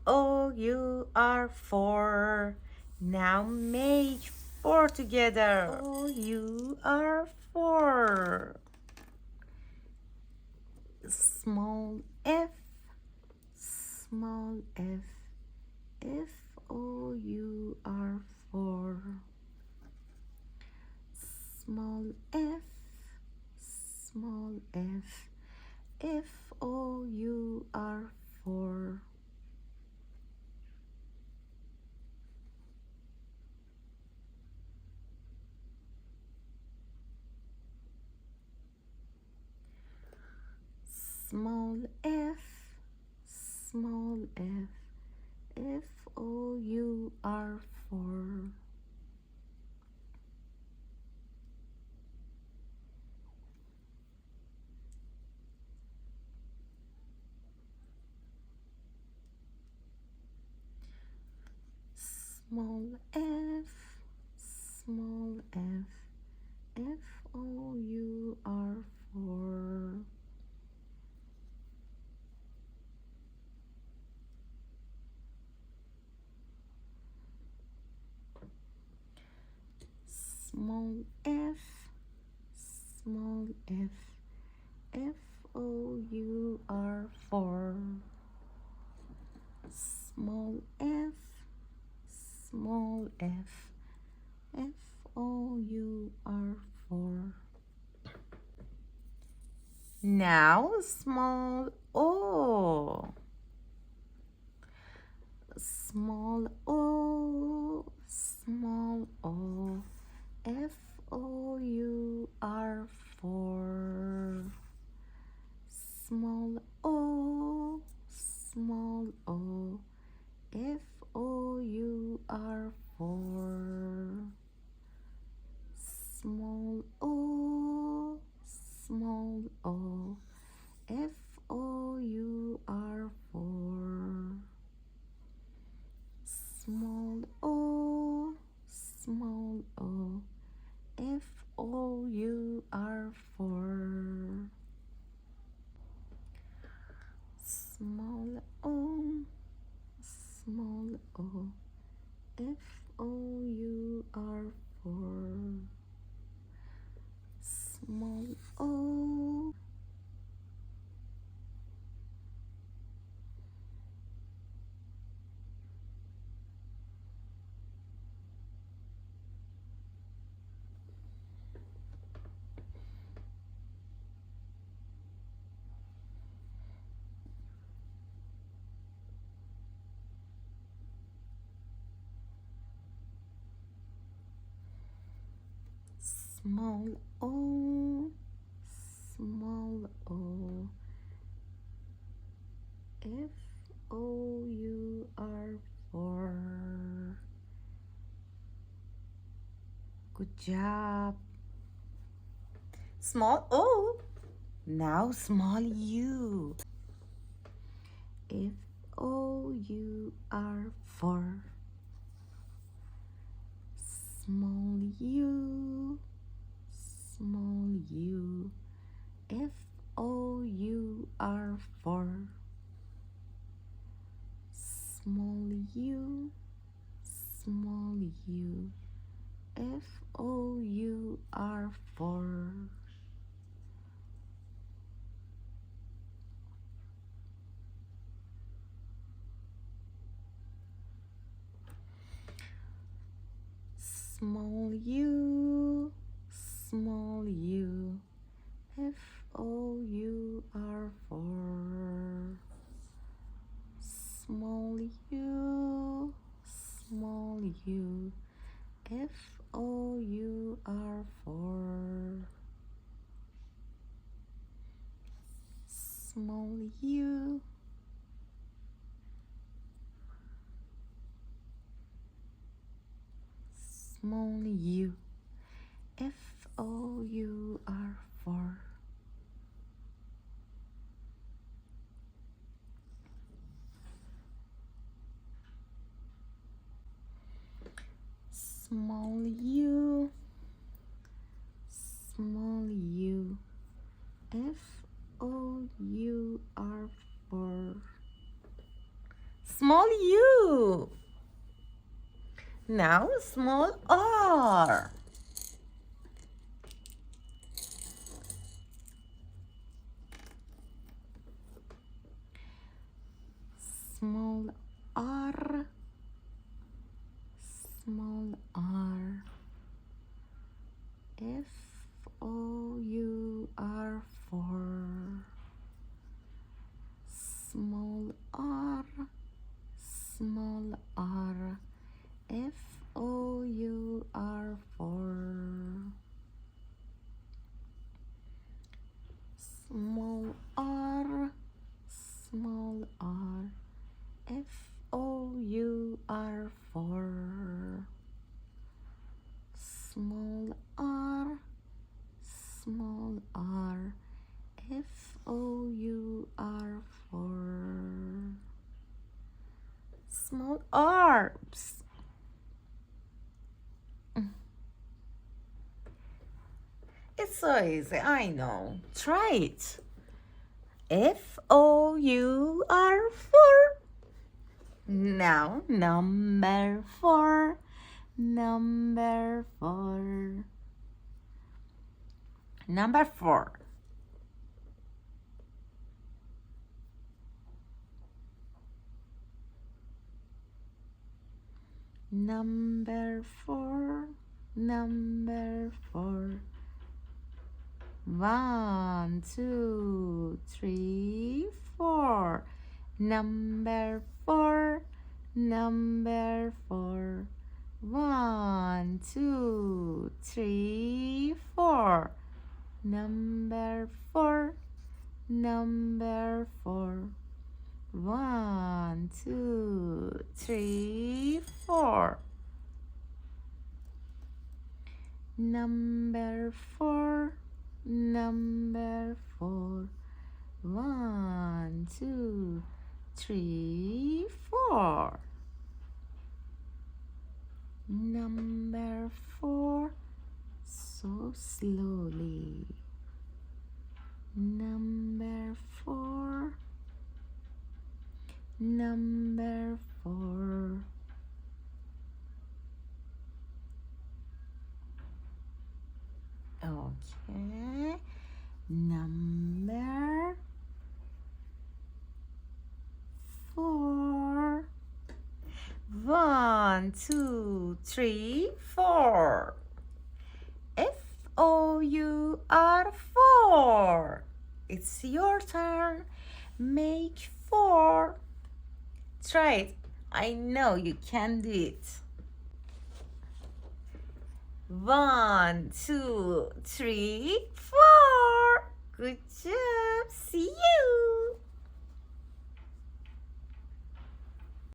Four, four. Now make four together. Four. Small f, small f. Four. Small f, small f. Four. Small f, small f. Four. Small f, small f. Four. Small f, small f. Four. Small f, small f. Four. Now small o. Small o, small o. Four. Small o, small o. Four. Small o, small o. Four. Small o, small o. Four. Small o, small o. Four. Small o. Small o, small o. Four. Good job. Small o. Now small u. Four. Small u, small u. Four. Small u, small u. Four. Small u, small u. Four. Small u, small u. Four. Small u, small u. Four. Small u, small u. Four. Small U. Now small R. Small R. Small R. F-O-U-R, for. Small R. Small R. F-O-U-R, for. Small R. Small R. F-O-U-R, for. Small R. Small R. F-O-U-R, for. Small arms. It's so easy, I know. Try it. F-O-U-R, for. Now, number 4. Number 4. Number 4. Number 4. Number 4. 1, 2, 3, 4. Number 4. Number 4. 1, 2, 3, 4. Number 4. Number 4. 1, 2, 3, 4. Number 4. Number 4. 1, 2, 3, 4. Number 4. So slowly. Number 4. Number 4. Okay. Number 4. 1, 2, 3, 4. F-O-U-R, 4. It's your turn. Make 4. Try it. I know you can do it. 1, 2, 3, 4. Good job. See